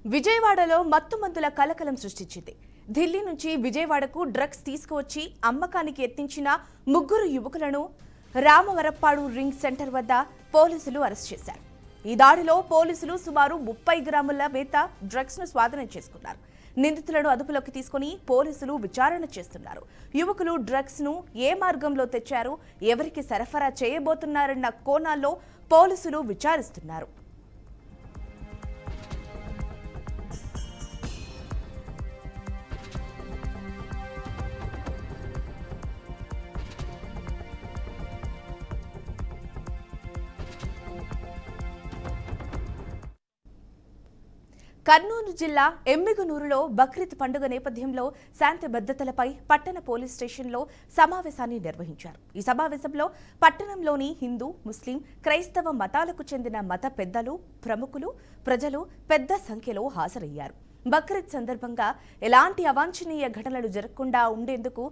విజయవాడలో మత్తుమందుల కలకలం సృష్టించింది. ఢిల్లీ నుంచి విజయవాడకు డ్రగ్స్ తీసుకువచ్చి అమ్మకానికి యత్నించిన ముగ్గురు యువకులను రామవరప్పాడు రింగ్ సెంటర్ వద్ద పోలీసులు అరెస్ట్ చేశారు. ఈ దాడిలో పోలీసులు సుమారు 30 గ్రాముల మేత డ్రగ్స్ ను స్వాధీనం చేసుకున్నారు. నిందితులను అదుపులోకి తీసుకుని పోలీసులు విచారణ చేస్తున్నారు. యువకులు డ్రగ్స్ ను ఏ మార్గంలో తెచ్చారు, ఎవరికి సరఫరా చేయబోతున్నారన్న కోణాల్లో పోలీసులు విచారిస్తున్నారు. కర్నూలు జిల్లా ఎమ్మిగనూరులో బక్రీద్ పండుగ నేపథ్యంలో శాంతి భద్రతలపై పట్టణ పోలీస్ స్టేషన్లో సమావేశాన్ని నిర్వహించారు. ఈ సమావేశంలో పట్టణంలోని హిందూ, ముస్లిం, క్రైస్తవ మతాలకు చెందిన మత పెద్దలు, ప్రముఖులు, ప్రజలు పెద్ద సంఖ్యలో హాజరయ్యారు. బక్రీద్ సందర్భంగా ఎలాంటి అవాంఛనీయ ఘటనలు జరగకుండా ఉండేందుకు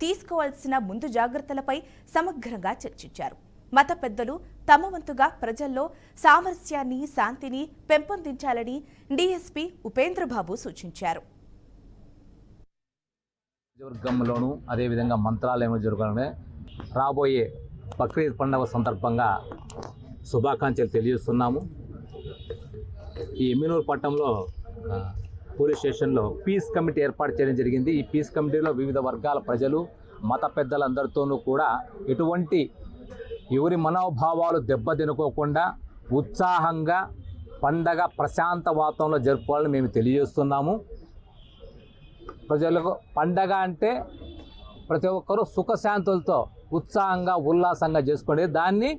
తీసుకోవాల్సిన ముందు జాగ్రత్తలపై సమగ్రంగా చర్చించారు. మత పెద్దలు తమ వంతుగా ప్రజల్లో సామరస్యాన్ని, శాంతిని పెంపొందించాలని డీఎస్పీ ఉపేంద్రబాబు సూచించారు. వర్గంలోనూ అదేవిధంగా మంత్రాలయంలో జరగాలని రాబోయే బక్రీద్ పండుగ సందర్భంగా శుభాకాంక్షలు తెలియజేస్తున్నాము. ఈ ఎమ్మినూరు పట్టణంలో పోలీస్ స్టేషన్లో పీస్ కమిటీ ఏర్పాటు చేయడం జరిగింది. ఈ పీస్ కమిటీలో వివిధ వర్గాల ప్రజలు, మత పెద్దలందరితోనూ కూడా ఎటువంటి ఎవరి మనోభావాలు దెబ్బతినుకోకుండా ఉత్సాహంగా పండగ ప్రశాంత వాతావరణంలో జరుపుకోవాలని మేము తెలియజేస్తున్నాము. ప్రజలకు పండగ అంటే ప్రతి ఒక్కరూ సుఖశాంతులతో ఉత్సాహంగా ఉల్లాసంగా చేసుకునే దాన్ని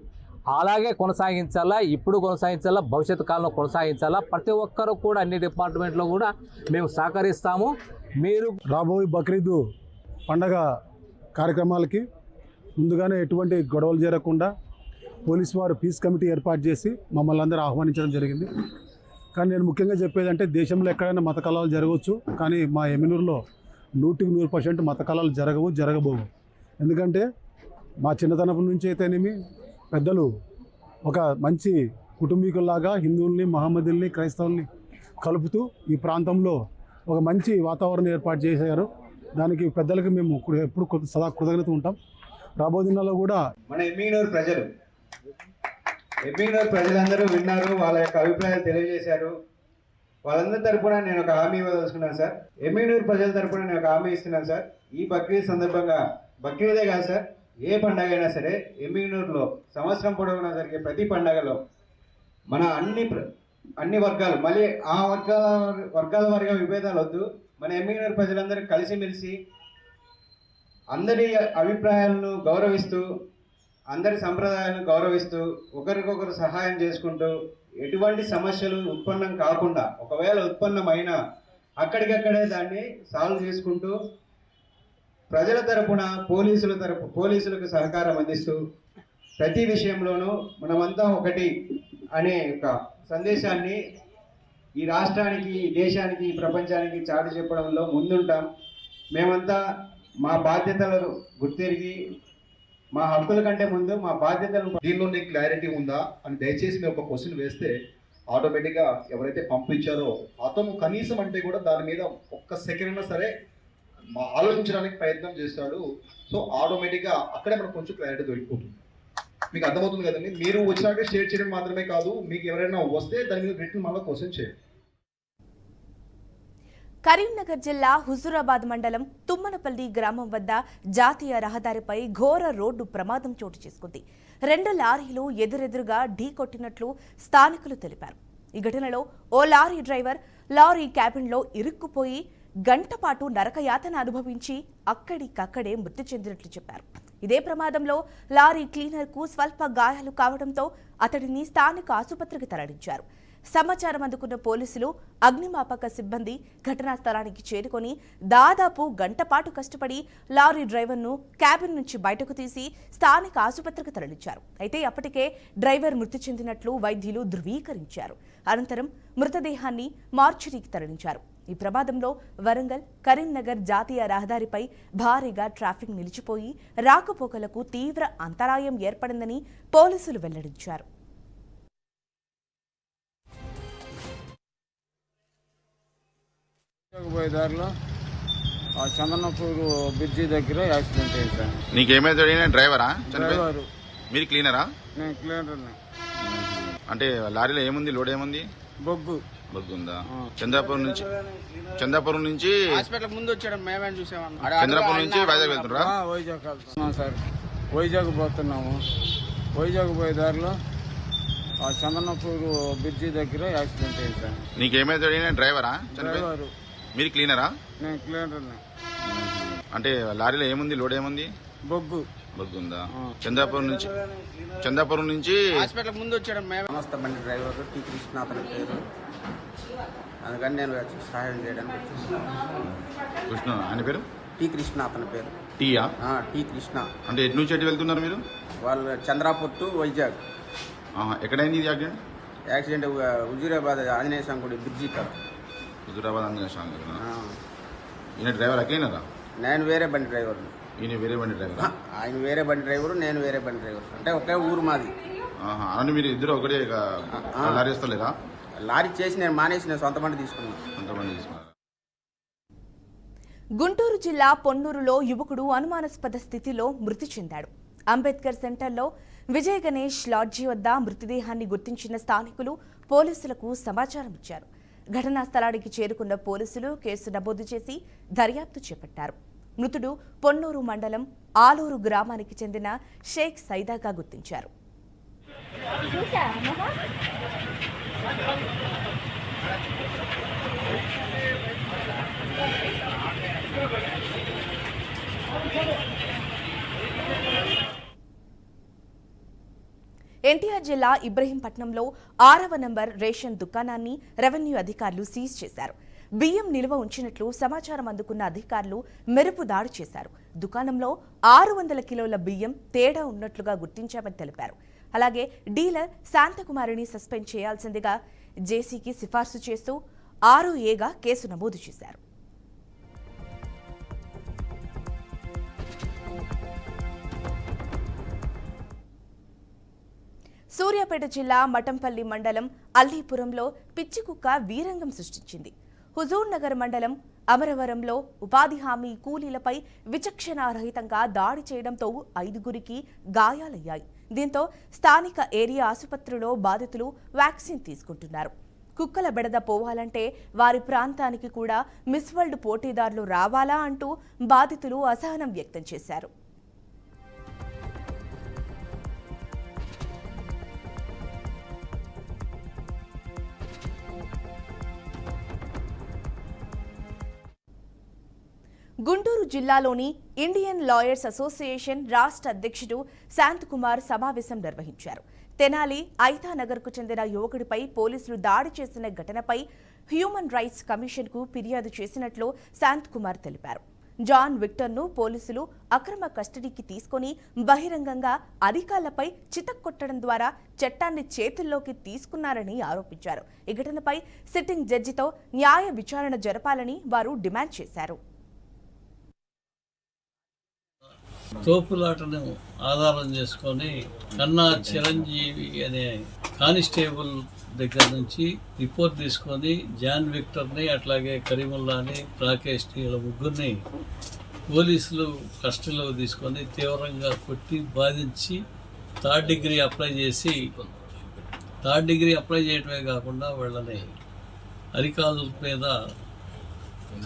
అలాగే కొనసాగించాలా, ఇప్పుడు కొనసాగించాలా, భవిష్యత్తు కాలంలో కొనసాగించాలా. ప్రతి ఒక్కరూ కూడా అన్ని డిపార్ట్మెంట్లో కూడా మేము సహకరిస్తాము. మీరు రాబోయే బక్రీద్ పండగ కార్యక్రమాలకి ముందుగానే ఎటువంటి గొడవలు జరగకుండా పోలీసు వారు పీస్ కమిటీ ఏర్పాటు చేసి మమ్మల్ని అందరూ ఆహ్వానించడం జరిగింది. కానీ నేను ముఖ్యంగా చెప్పేదంటే దేశంలో ఎక్కడైనా మత కలహాలు జరగవచ్చు, కానీ మా ఎమ్మినూరులో 100% మత కలహాలు జరగబోవు. ఎందుకంటే మా చిన్నతనం నుంచి అయితేనేమి పెద్దలు ఒక మంచి కుటుంబీకుల్లాగా హిందువుల్ని, మహమ్మదుల్ని, క్రైస్తవుల్ని కలుపుతూ ఈ ప్రాంతంలో ఒక మంచి వాతావరణం ఏర్పాటు చేశారు. దానికి పెద్దలకి మేము ఎప్పుడు సదా కృతజ్ఞత ఉంటాం. రాబోయే దినాల్లో కూడా మన ఎమ్మిగనూరు ప్రజలందరూ విన్నారు, వాళ్ళ యొక్క అభిప్రాయాలు తెలియజేశారు. వాళ్ళందరి తరపున నేను ఒక హామీ ఇవ్వదలుచుకున్నాను సార్. ఎమ్మిగనూరు ప్రజల తరపున నేను ఒక హామీ ఇస్తున్నాను సార్. ఈ బక్రీద్ సందర్భంగా, బక్రీదే కాదు సార్, ఏ పండగ అయినా సరే ఎమ్మిగనూరులో సంవత్సరం పొడవునా జరిగే ప్రతి పండగలో మన అన్ని వర్గాలు, మళ్ళీ ఆ వర్గాల వారిగా విభేదాలు వద్దు, మన ఎమ్మిగనూరు ప్రజలందరూ కలిసిమెలిసి అందరి అభిప్రాయాలను గౌరవిస్తూ, అందరి సంప్రదాయాలను గౌరవిస్తూ, ఒకరికొకరు సహాయం చేసుకుంటూ, ఎటువంటి సమస్యలు ఉత్పన్నం కాకుండా, ఒకవేళ ఉత్పన్నమైనా అక్కడికక్కడే దాన్ని సాల్వ్ చేసుకుంటూ, ప్రజల తరపున పోలీసులకు సహకారం అందిస్తూ, ప్రతి విషయంలోనూ మనమంతా ఒకటి అనే ఒక సందేశాన్ని ఈ రాష్ట్రానికి, ఈ దేశానికి, ఈ ప్రపంచానికి చాటి చెప్పడంలో ముందుంటాం. మేమంతా మా బాధ్యతలను గుర్తిరిగి మా హక్కుల కంటే ముందు మా బాధ్యతలను, దీనిలో నీకు క్లారిటీ ఉందా అని దయచేసి మీరు ఒక క్వశ్చన్ వేస్తే ఆటోమేటిక్గా ఎవరైతే పంపించారో అతను కనీసం అంటే కూడా దాని మీద ఒక్క సెకండ్ అయినా సరే ఆలోచించడానికి ప్రయత్నం చేస్తాడు. సో ఆటోమేటిక్గా అక్కడే మనకు కొంచెం క్లారిటీ దొరికిపోతుంది. మీకు అర్థమవుతుంది కదండి. మీరు వచ్చినాక షేర్ చేయడం మాత్రమే కాదు, మీకు ఎవరైనా వస్తే దాని మీద రిటర్న్ మళ్ళీ క్వశ్చన్ చేయండి. కరీంనగర్ జిల్లా హుజూరాబాద్ మండలం తుమ్మనపల్లి గ్రామం వద్ద జాతీయ రహదారిపై ఘోర రోడ్డు ప్రమాదం చోటు చేసుకుంది. 2 లారీలు ఎదురెదురుగా ఢీకొట్టినట్లు స్థానికులు తెలిపారు. ఈ ఘటనలో ఓ లారీ డ్రైవర్ లారీ క్యాబిన్లో ఇరుక్కుపోయి గంటపాటు నరకయాతన అనుభవించి అక్కడికక్కడే మృతి చెందినట్లు చెప్పారు. ఇదే ప్రమాదంలో లారీ క్లీనర్కు స్వల్ప గాయాలు కావడంతో అతడిని స్థానిక ఆసుపత్రికి తరలించారు. సమాచారం అందుకున్న పోలీసులు, అగ్నిమాపక సిబ్బంది ఘటనా స్థలానికి చేరుకొని దాదాపు గంటపాటు కష్టపడి లారీ డ్రైవర్ను క్యాబిన్ నుంచి బయటకు తీసి స్థానిక ఆసుపత్రికి తరలించారు. అయితే అప్పటికే డ్రైవర్ మృతి చెందినట్లు వైద్యులు ధృవీకరించారు. అనంతరం మృతదేహాన్ని మార్చురీకి తరలించారు. ఈ ప్రమాదంలో వరంగల్, కరీంనగర్ జాతీయ రహదారిపై భారీగా ట్రాఫిక్ నిలిచిపోయి రాకపోకలకు తీవ్ర అంతరాయం ఏర్పడిందని పోలీసులు వెల్లడించారు. పోయే దారిలో ఆ చందనపూర్ బ్రిడ్జి దగ్గర యాక్సిడెంట్ అయింది సార్. నీకేమైతే డ్రైవరా? డ్రైవరు మీరు క్లీనరా? నేను క్లీనర్ని. అంటే లారీలో ఏముంది, లోడ్ ఏముంది? బొగ్గు ఉందా? చందాపురం నుంచి హాస్పిటల్ ముందు వచ్చాడు, మేమే చూసామన్నా. చంద్రపురం నుంచి వైజాగ్ వెళ్తున్నారా? వైజాగ్ వెళ్తున్నాం సార్. వైజాగ్ పోతున్నాము. వైజాగ్ పోయే దారిలో ఆ చందనపూర్ బ్రిడ్జి దగ్గర యాక్సిడెంట్ అయింది సార్. నీకేమైతే డ్రైవరా? డ్రైవరు మీరు క్లీనరా? నేను క్లీనర్ని. అంటే లారీలో ఏముంది, లోడ్ ఏముంది? బొగ్గు ఉందా? చందాపురం నుంచి హాస్పిటల్ ముందు వచ్చాడు, మేమే. సమస్త బండి డ్రైవర్ టీ కృష్ణ అతని పేరు. అందుకని నేను సహాయం చేయడానికి వచ్చాను. కృష్ణ ఆయన పేరు? టీ కృష్ణ అతని పేరు. టీయా? టీ కృష్ణ. అంటే ఎటు నుంచి ఎటు వెళ్తున్నారు మీరు? వాళ్ళు చంద్రాపూర్ టు వైజాగ్. ఎక్కడైంది ఇది యాక్సిడెంట్? యాక్సిడెంట్ హుజూరాబాద్ ఆంజనేయ స్వామి గుడి బ్రిడ్జి కాడ. హుజూరాబాద్ ఆంజనేయ స్వామి. ఈయన డ్రైవర్ క్లీనరా? నేను వేరే బండి డ్రైవర్ని. ఈయన వేరే బండి డ్రైవరా? ఆయన వేరే బండి డ్రైవరు, నేను వేరే బండి డ్రైవర్. అంటే ఒకే ఊరు మాది. అంటే మీరు ఇద్దరు ఒకటే లారీ వేస్తలేరా? లారీ చేసి నేను మానేసి నేను సొంత బండి తీసుకున్నాను. ఎంతమంది తీసుకున్నారు? గుంటూరు జిల్లా పొన్నూరులో యువకుడు అనుమానాస్పద స్థితిలో మృతి చెందాడు. అంబేద్కర్ సెంటర్లో విజయ్ గణేష్ లాడ్జీ వద్ద మృతదేహాన్ని గుర్తించిన స్థానికులు పోలీసులకు సమాచారం ఇచ్చారు. ఘటనా స్థలానికి చేరుకున్న పోలీసులు కేసు నమోదు చేసి దర్యాప్తు చేపట్టారు. మృతుడు పొన్నూరు మండలం ఆలూరు గ్రామానికి చెందిన షేక్ సైదాగా గుర్తించారు. ఎన్టీఆర్ జిల్లా ఇబ్రహీంపట్నంలో 6వ నంబర్ రేషన్ దుకాణాన్ని రెవెన్యూ అధికారులు సీజ్ చేశారు. బియ్యం నిల్వ ఉంచినట్లు సమాచారం అందుకున్న అధికారులు మెరుపు దాడి చేశారు. దుకాణంలో 600 కిలోల బియ్యం తేడా ఉన్నట్లుగా గుర్తించామని తెలిపారు. అలాగే డీలర్ శాంతకుమారిని సస్పెండ్ చేయాల్సిందిగా జేసీకి సిఫార్సు చేస్తూ 6A కేసు నమోదు చేశారు. సూర్యాపేట జిల్లా మఠంపల్లి మండలం అల్లీపురంలో పిచ్చికుక్క వీరంగం సృష్టించింది. హుజూర్ నగర్ మండలం అమరవరంలో ఉపాధి హామీ కూలీలపై విచక్షణారహితంగా దాడి చేయడంతో 5గురికి గాయాలయ్యాయి. దీంతో స్థానిక ఏరియా ఆసుపత్రిలో బాధితులు వ్యాక్సిన్ తీసుకుంటున్నారు. కుక్కల బెడద పోవాలంటే వారి ప్రాంతానికి కూడా మిస్ వరల్డ్ పోటీదారులు రావాలా అంటూ బాధితులు అసహనం వ్యక్తం చేశారు. గుంటూరు జిల్లాలోని ఇండియన్ లాయర్స్ అసోసియేషన్ రాష్ట్ర అధ్యక్షుడు శాంతకుమార్ సమావేశం నిర్వహించారు. తెనాలి ఐతానగర్కు చెందిన యువకుడిపై పోలీసులు దాడి చేసిన ఘటనపై హ్యూమన్ రైట్స్ కమిషన్కు ఫిర్యాదు చేసినట్లు శాంతకుమార్ తెలిపారు. జాన్ విక్టర్ను పోలీసులు అక్రమ కస్టడీకి తీసుకుని బహిరంగంగా అధికారులపై చితక్కొట్టడం ద్వారా చట్టాన్ని చేతుల్లోకి తీసుకున్నారని ఆరోపించారు. ఈ ఘటనపై సిట్టింగ్ జడ్జితో న్యాయ విచారణ జరపాలని వారు డిమాండ్ చేశారు. తోపులాటను ఆధారం చేసుకొని కన్నా చిరంజీవి అనే కానిస్టేబుల్ దగ్గర నుంచి రిపోర్ట్ తీసుకొని జాన్ విక్టర్ని అట్లాగే కరీముల్లాని రాకేష్ ఇలా ముగ్గురిని పోలీసులు కస్టడీలో తీసుకొని తీవ్రంగా కొట్టి బాధించి థర్డ్ డిగ్రీ అప్లై చేయడమే కాకుండా వాళ్ళని అరికాల మీద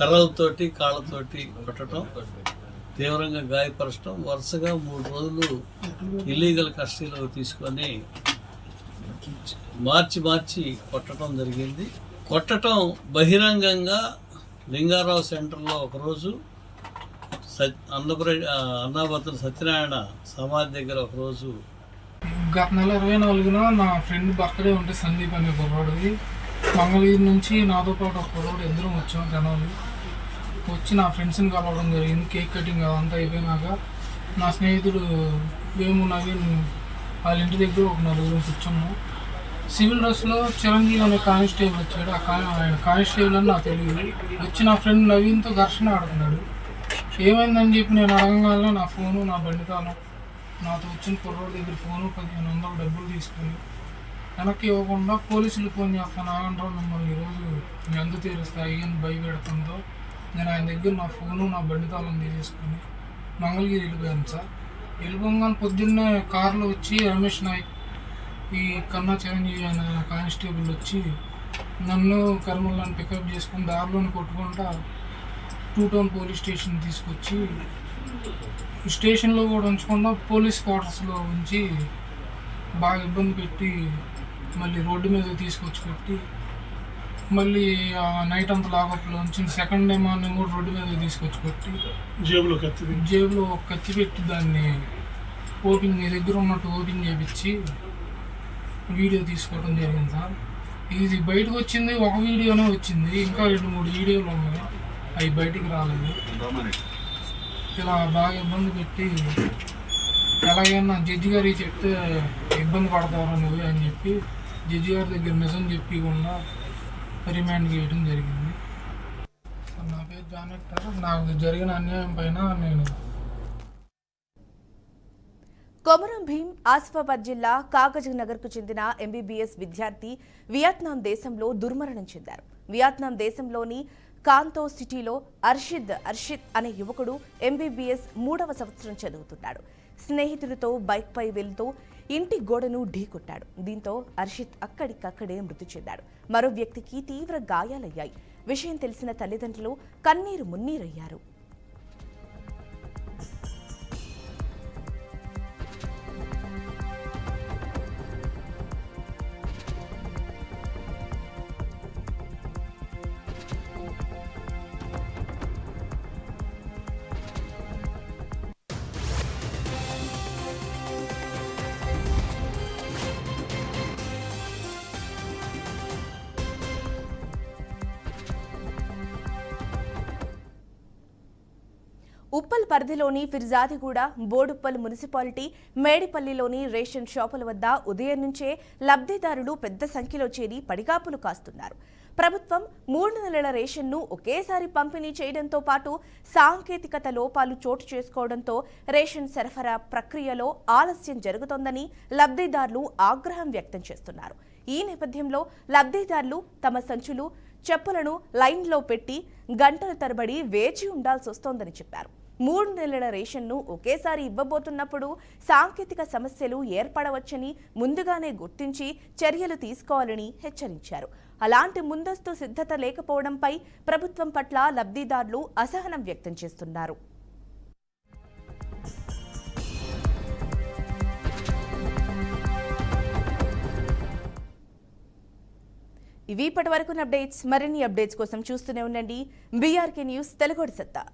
కర్రలతోటి కాళ్ళతోటి కొట్టడం, తీవ్రంగా గాయపరచడం, వరుసగా 3 రోజులు ఇల్లీగల్ కస్టడీలో తీసుకొని మార్చి కొట్టడం జరిగింది. కొట్టడం బహిరంగంగా లింగారావు సెంటర్లో ఒకరోజు, అన్నాభద్ర సత్యనారాయణ సమాధి దగ్గర ఒకరోజు. గత నెల 24న నా ఫ్రెండ్ బర్త్డే ఉంటే సందీప్ అనే కుర్రాడిది. మంగళగిరి నుంచి నాతో పాటు ఒక కుర్రాడు ఇద్దరం వచ్చాం. తెనాలి వచ్చి నా ఫ్రెండ్స్ని కలవడం జరిగింది. కేక్ కటింగ్ అదంతా అయిపోయినాక నా స్నేహితుడు వేము నవీన్ వాళ్ళ ఇంటి దగ్గర ఒక 4 కూర్చున్నాం. సివిల్ డ్రెస్లో చిరంజీవి అనే కానిస్టేబుల్ వచ్చాడు. ఆయన కానిస్టేబుల్ అని నాకు తెలియదు. వచ్చి నా ఫ్రెండ్ నవీన్తో ఘర్షణ ఆడుతున్నాడు. ఏమైందని చెప్పి నేను అడగగానే నా ఫోను, నా బండి తాళం, నాతో వచ్చిన కుర్రోడి దగ్గర ఫోను 1500 డబ్బులు తీసుకొని వెనక్కి ఇవ్వకుండా పోలీసులు ఫోన్ చేస్తాను, ఆగంటారు మిమ్మల్ని ఈరోజు మీ అందు తీరుస్తాయి అని భయపెడుతుందో నేను ఆయన దగ్గర నా ఫోను నా బండి తాళం తీసేసుకొని మంగళగిరి వెళ్ళిపోయాను సార్. వెళ్ళిపోగానే పొద్దున్నే కారులో వచ్చి రమేష్ నాయక్ ఈ కన్నా చిరంజీవి అనే కానిస్టేబుల్ వచ్చి నన్ను కర్మల్ని పికప్ చేసుకుని దారిలోని కొట్టుకుంటా 2 టౌన్ పోలీస్ స్టేషన్ తీసుకొచ్చి స్టేషన్లో కూడా ఉంచకుండా పోలీస్ క్వార్టర్స్లో ఉంచి బాగా ఇబ్బంది పెట్టి మళ్ళీ రోడ్డు మీద తీసుకొచ్చి పెట్టి మళ్ళీ నైట్ అంతా లాకప్లో ఉంచి సెకండ్ డే మార్నింగ్ కూడా రోడ్డు మీద తీసుకొచ్చి పెట్టి జేబులో ఒక కత్తి పెట్టి దాన్ని ఓపెన్ మీ దగ్గర ఉన్నట్టు ఓపెన్ చేయించి వీడియో తీసుకోవడం జరిగింది సార్. ఇది బయటకు వచ్చింది ఒక వీడియోనే వచ్చింది, ఇంకా 2-3 వీడియోలు ఉన్నాయి, అవి బయటికి రాలేదు. ఇలా బాగా ఇబ్బంది పెట్టి ఎలాగైనా జడ్జి గారికి చెప్తే ఇబ్బంది పడతారా నువ్వు అని చెప్పి జడ్జి గారి దగ్గర నిజం చెప్పకుండా రిమాండ్ చేయడం జరిగింది. నా పేరు జాన్ హెక్టర్. నాకు జరిగిన అన్యాయం పైన నేను కొమరం భీం ఆసిఫాబాద్ జిల్లా కాగజ్ నగర్కు చెందిన ఎంబీబీఎస్ విద్యార్థి వియత్నాం దేశంలో దుర్మరణం చెందారు. వియత్నాం దేశంలోని కాంతో సిటీలో అర్షిద్ అనే యువకుడు ఎంబీబీఎస్ 3వ సంవత్సరం చదువుతున్నాడు. స్నేహితులతో బైక్పై వెళ్తూ ఇంటి గోడను ఢీకొట్టాడు. దీంతో అర్షిద్ అక్కడికక్కడే మృతి చెందాడు. మరో వ్యక్తికి తీవ్ర గాయాలయ్యాయి. విషయం తెలిసిన తల్లిదండ్రులు కన్నీరు మున్నీరయ్యారు. ఉప్పల్ పరిధిలోని ఫిర్జాదిగూడ, బోడుప్పల్ మున్సిపాలిటీ, మేడిపల్లిలోని రేషన్ షాపుల వద్ద ఉదయం నుంచే లబ్ధిదారులు పెద్ద సంఖ్యలో చేరి పడిగాపులు కాస్తున్నారు. ప్రభుత్వం 3 నెలల రేషన్ను ఒకేసారి పంపిణీ చేయడంతో పాటు సాంకేతికత లోపాలు చోటు చేసుకోవడంతో రేషన్ సరఫరా ప్రక్రియలో ఆలస్యం జరుగుతోందని లబ్ధిదారులు ఆగ్రహం వ్యక్తం చేస్తున్నారు. ఈ నేపథ్యంలో లబ్ధిదారులు తమ సంచులు, చెప్పులను లైన్లో పెట్టి గంటల తరబడి వేచి ఉండాల్సి వస్తోందని చెప్పారు. 3 నెలల రేషన్ను ఒకేసారి ఇవ్వబోతున్నప్పుడు సాంకేతిక సమస్యలు ఏర్పడవచ్చని ముందుగానే గుర్తించి చర్యలు తీసుకోవాలని హెచ్చరించారు. అలాంటి ముందస్తు సిద్ధత లేకపోవడంపై ప్రభుత్వం పట్ల లబ్ధిదారులు అసహనం వ్యక్తం చేస్తున్నారు. ఇవి ఇప్పటివరకు అప్డేట్స్. మరిన్ని అప్డేట్స్ కోసం చూస్తూనే ఉండండి బీఆర్కే న్యూస్ తెలుగు సత్తా.